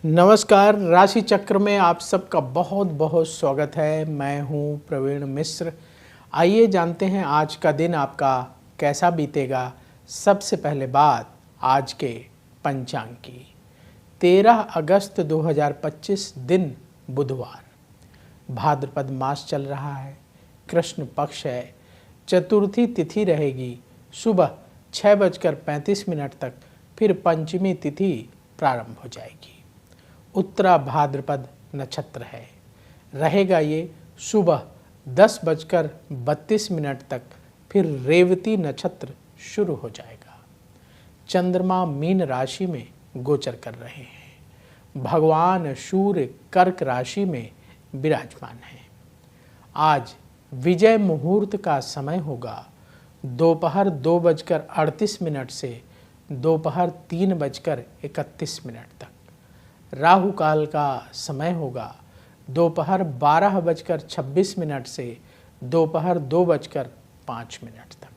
नमस्कार। राशि चक्र में आप सबका बहुत बहुत स्वागत है। मैं हूं प्रवीण मिश्र। आइए जानते हैं आज का दिन आपका कैसा बीतेगा। सबसे पहले बात आज के पंचांग की। 13 अगस्त 2025 दिन बुधवार, भाद्रपद मास चल रहा है, कृष्ण पक्ष है, चतुर्थी तिथि रहेगी सुबह 6:35 तक, फिर पंचमी तिथि प्रारंभ हो जाएगी। उत्तरा भाद्रपद नक्षत्र है, रहेगा ये सुबह 10:32 तक, फिर रेवती नक्षत्र शुरू हो जाएगा। चंद्रमा मीन राशि में गोचर कर रहे हैं, भगवान सूर्य कर्क राशि में विराजमान है। आज विजय मुहूर्त का समय होगा दोपहर 2:38 से दोपहर 3:31 तक। राहु काल का समय होगा दोपहर 12:26 से दोपहर 2:05 तक।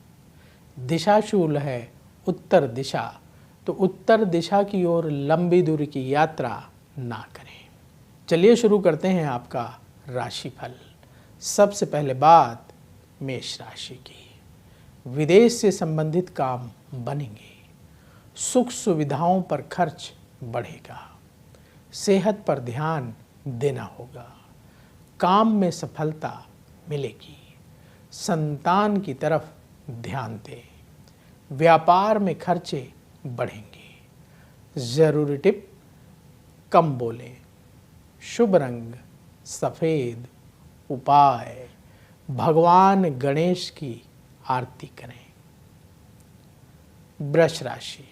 दिशाशूल है उत्तर दिशा, तो उत्तर दिशा की ओर लंबी दूरी की यात्रा ना करें। चलिए शुरू करते हैं आपका राशिफल। सबसे पहले बात मेष राशि की। विदेश से संबंधित काम बनेंगे, सुख सुविधाओं पर खर्च बढ़ेगा, सेहत पर ध्यान देना होगा, काम में सफलता मिलेगी, संतान की तरफ ध्यान दें, व्यापार में खर्चे बढ़ेंगे। जरूरी टिप, कम बोलें, शुभ रंग सफ़ेद, उपाय भगवान गणेश की आरती करें। वृष राशि।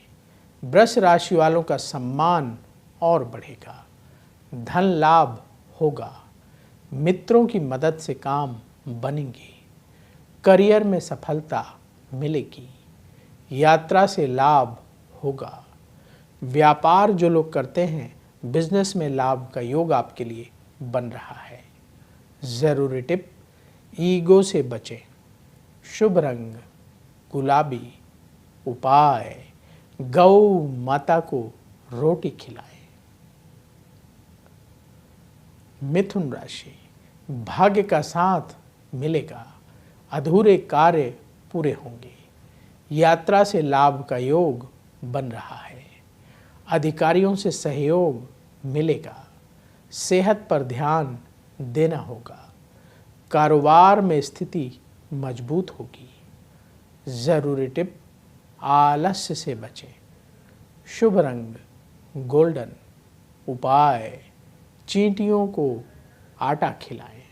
वृष राशि वालों का सम्मान और बढ़ेगा, धन लाभ होगा, मित्रों की मदद से काम बनेंगे, करियर में सफलता मिलेगी, यात्रा से लाभ होगा, व्यापार जो लोग करते हैं बिजनेस में लाभ का योग आपके लिए बन रहा है। ज़रूरी टिप, ईगो से बचें, शुभ रंग गुलाबी, उपाय गौ माता को रोटी खिलाएं। मिथुन राशि। भाग्य का साथ मिलेगा, अधूरे कार्य पूरे होंगे, यात्रा से लाभ का योग बन रहा है, अधिकारियों से सहयोग मिलेगा, सेहत पर ध्यान देना होगा, कारोबार में स्थिति मजबूत होगी। ज़रूरी टिप, आलस्य से बचें, शुभ रंग गोल्डन, उपाय चींटियों को आटा खिलाएं।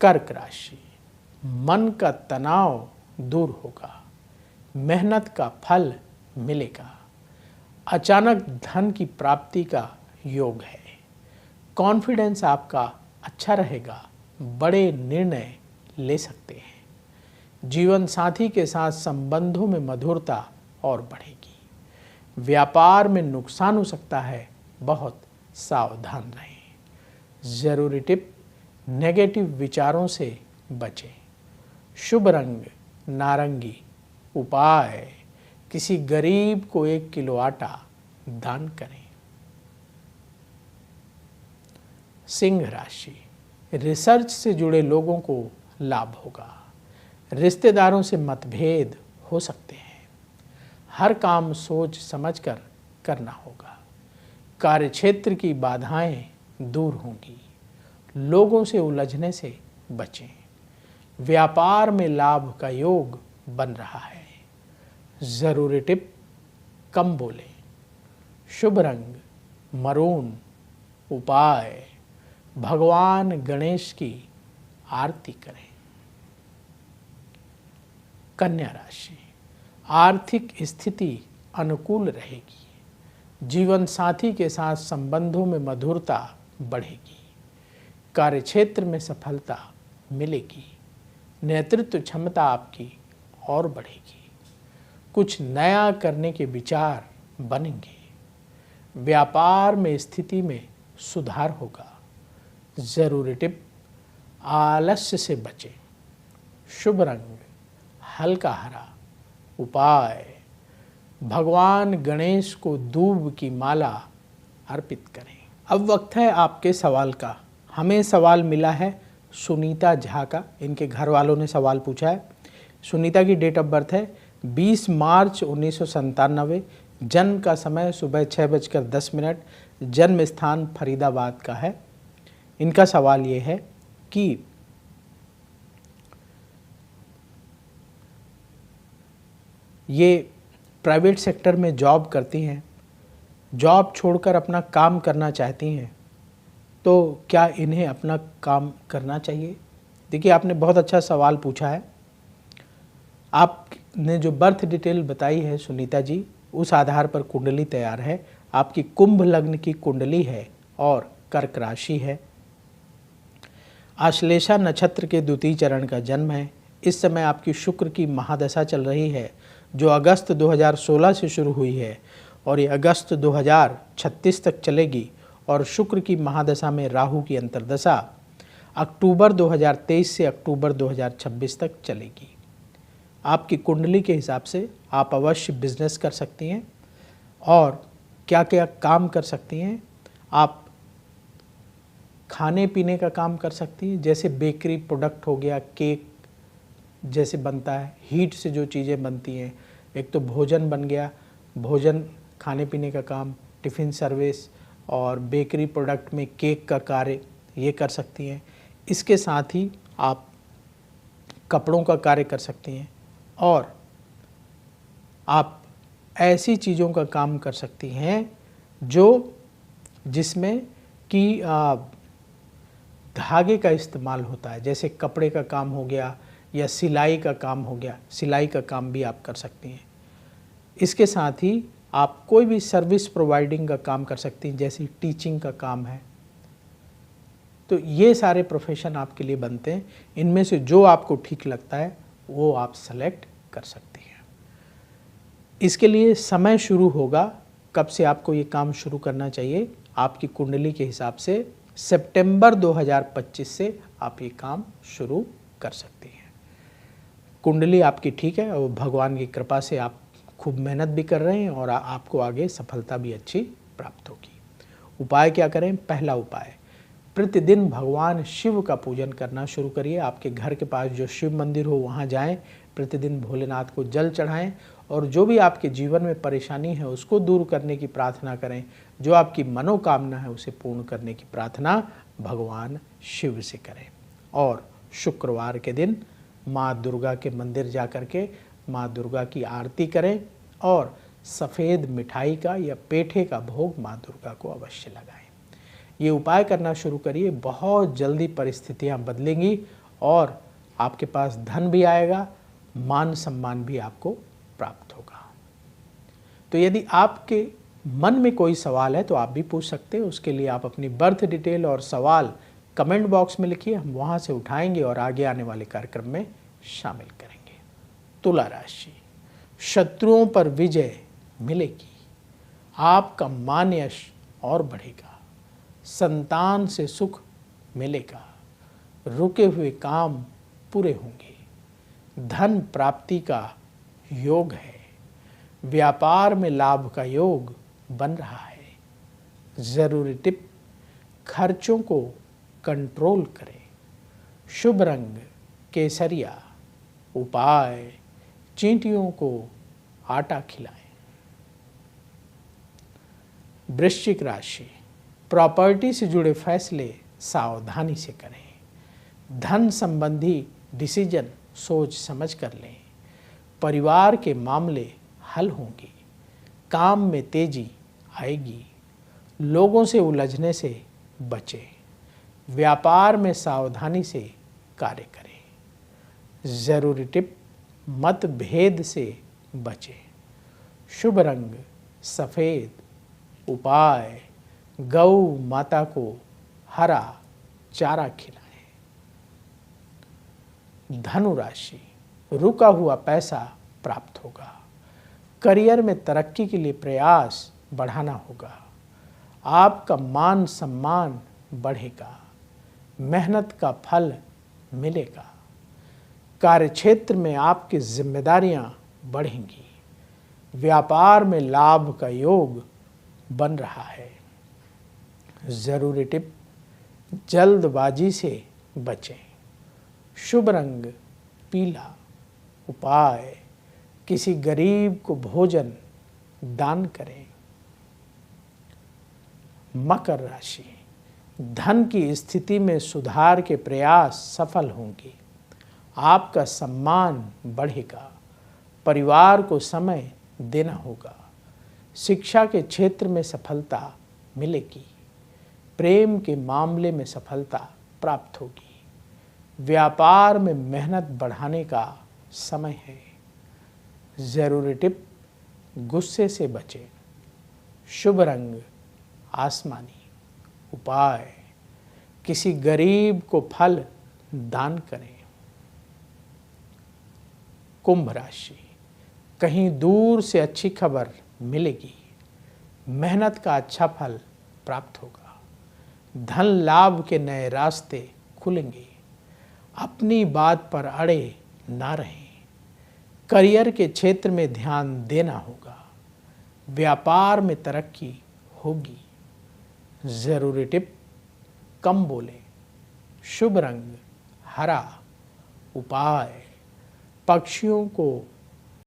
कर्क राशि। मन का तनाव दूर होगा, मेहनत का फल मिलेगा, अचानक धन की प्राप्ति का योग है, कॉन्फिडेंस आपका अच्छा रहेगा, बड़े निर्णय ले सकते हैं। जीवन साथी के साथ संबंधों में मधुरता और बढ़ेगी, व्यापार में नुकसान हो सकता है, बहुत सावधान रहें। ज़रूरी टिप, नेगेटिव विचारों से बचें, शुभ रंग नारंगी, उपाय किसी गरीब को 1 किलो आटा दान करें। सिंह राशि। रिसर्च से जुड़े लोगों को लाभ होगा, रिश्तेदारों से मतभेद हो सकते हैं, हर काम सोच समझकर करना होगा, कार्यक्षेत्र की बाधाएं दूर होंगी, लोगों से उलझने से बचें, व्यापार में लाभ का योग बन रहा है। ज़रूरी टिप, कम बोलें, शुभ रंग मरून, उपाय भगवान गणेश की आरती करें। कन्या राशि। आर्थिक स्थिति अनुकूल रहेगी, जीवन साथी के साथ संबंधों में मधुरता बढ़ेगी, कार्यक्षेत्र में सफलता मिलेगी, नेतृत्व क्षमता आपकी और बढ़ेगी, कुछ नया करने के विचार बनेंगे, व्यापार में स्थिति में सुधार होगा। ज़रूरी टिप, आलस्य से बचें, शुभ रंग हल्का हरा, उपाय भगवान गणेश को दूब की माला अर्पित करें। अब वक्त है आपके सवाल का। हमें सवाल मिला है सुनीता झा का, इनके घर वालों ने सवाल पूछा है। सुनीता की डेट ऑफ बर्थ है 20 मार्च 1997, जन्म का समय सुबह 6:10, जन्म स्थान फरीदाबाद का है। इनका सवाल ये है कि ये प्राइवेट सेक्टर में जॉब करती हैं, जॉब छोड़कर अपना काम करना चाहती हैं, तो क्या इन्हें अपना काम करना चाहिए? देखिए, आपने बहुत अच्छा सवाल पूछा है। आपने जो बर्थ डिटेल बताई है सुनीता जी, उस आधार पर कुंडली तैयार है। आपकी कुंभ लग्न की कुंडली है और कर्क राशि है। आश्लेषा नक्षत्र के द्वितीय चरण का जन्म है। इस समय आपकी शुक्र की महादशा चल रही है, जो अगस्त 2016 से शुरू हुई है और ये अगस्त 2036 तक चलेगी। और शुक्र की महादशा में राहु की अंतर्दशा अक्टूबर 2023 से अक्टूबर 2026 तक चलेगी। आपकी कुंडली के हिसाब से आप अवश्य बिजनेस कर सकती हैं। और क्या क्या काम कर सकती हैं? आप खाने पीने का काम कर सकती हैं, जैसे बेकरी प्रोडक्ट हो गया, केक जैसे बनता है, हीट से जो चीज़ें बनती हैं। एक तो भोजन बन गया, भोजन खाने पीने का काम, टिफ़िन सर्विस और बेकरी प्रोडक्ट में केक का कार्य, ये कर सकती हैं। इसके साथ ही आप कपड़ों का कार्य कर सकती हैं और आप ऐसी चीज़ों का काम कर सकती हैं जिसमें कि धागे का इस्तेमाल होता है, जैसे कपड़े का काम हो गया या सिलाई का काम हो गया। सिलाई का काम भी आप कर सकती हैं। इसके साथ ही आप कोई भी सर्विस प्रोवाइडिंग का काम कर सकती हैं, जैसे टीचिंग का काम है। तो ये सारे प्रोफेशन आपके लिए बनते हैं। इनमें से जो आपको ठीक लगता है वो आप सेलेक्ट कर सकती हैं। इसके लिए समय शुरू होगा, कब से आपको ये काम शुरू करना चाहिए? आपकी कुंडली के हिसाब से सितंबर 2025 से आप ये काम शुरू कर सकती हैं। कुंडली आपकी ठीक है और भगवान की कृपा से आप खूब मेहनत भी कर रहे हैं और आपको आगे सफलता भी अच्छी प्राप्त होगी। उपाय क्या करें? पहला उपाय, प्रतिदिन भगवान शिव का पूजन करना शुरू करिए। आपके घर के पास जो शिव मंदिर हो वहाँ जाएं, प्रतिदिन भोलेनाथ को जल चढ़ाएं और जो भी आपके जीवन में परेशानी है उसको दूर करने की प्रार्थना करें। जो आपकी मनोकामना है उसे पूर्ण करने की प्रार्थना भगवान शिव से करें। और शुक्रवार के दिन माँ दुर्गा के मंदिर जा कर के माँ दुर्गा की आरती करें और सफ़ेद मिठाई का या पेठे का भोग माँ दुर्गा को अवश्य लगाएं। ये उपाय करना शुरू करिए, बहुत जल्दी परिस्थितियाँ बदलेंगी और आपके पास धन भी आएगा, मान सम्मान भी आपको प्राप्त होगा। तो यदि आपके मन में कोई सवाल है तो आप भी पूछ सकते हैं। उसके लिए आप अपनी बर्थ डिटेल और सवाल कमेंट बॉक्स में लिखिए, हम वहाँ से उठाएंगे और आगे आने वाले कार्यक्रम में शामिल करेंगे। तुला राशि, शत्रुओं पर विजय मिलेगी, आपका मान यश और बढ़ेगा, संतान से सुख मिलेगा, रुके हुए काम पूरे होंगे, धन प्राप्ति का योग है, व्यापार में लाभ का योग बन रहा है। ज़रूरी टिप, खर्चों को कंट्रोल करें। शुभ रंग केसरिया। उपाय, चींटियों को आटा खिलाएं। वृश्चिक राशि, प्रॉपर्टी से जुड़े फैसले सावधानी से करें। धन संबंधी डिसीजन सोच समझ कर लें। परिवार के मामले हल होंगे, काम में तेजी आएगी, लोगों से उलझने से बचें, व्यापार में सावधानी से कार्य करें। ज़रूरी टिप, मतभेद से बचें। शुभ रंग सफ़ेद। उपाय, गौ माता को हरा चारा खिलाएं। धनु राशि, रुका हुआ पैसा प्राप्त होगा, करियर में तरक्की के लिए प्रयास बढ़ाना होगा, आपका मान सम्मान बढ़ेगा, मेहनत का फल मिलेगा, कार्यक्षेत्र में आपकी जिम्मेदारियां बढ़ेंगी, व्यापार में लाभ का योग बन रहा है। जरूरी टिप, जल्दबाजी से बचें। शुभ रंग पीला। उपाय, किसी गरीब को भोजन दान करें। मकर राशि, धन की स्थिति में सुधार के प्रयास सफल होंगे। आपका सम्मान बढ़ेगा। परिवार को समय देना होगा। शिक्षा के क्षेत्र में सफलता मिलेगी। प्रेम के मामले में सफलता प्राप्त होगी। व्यापार में मेहनत बढ़ाने का समय है। जरूरी टिप, गुस्से से बचें। शुभ रंग आसमानी। उपाय, किसी गरीब को फल दान करें। कुंभ राशि, कहीं दूर से अच्छी खबर मिलेगी। मेहनत का अच्छा फल प्राप्त होगा। धन लाभ के नए रास्ते खुलेंगे। अपनी बात पर अड़े ना रहें। करियर के क्षेत्र में ध्यान देना होगा। व्यापार में तरक्की होगी। जरूरी टिप, कम बोलें। शुभ रंग हरा। उपाय, पक्षियों को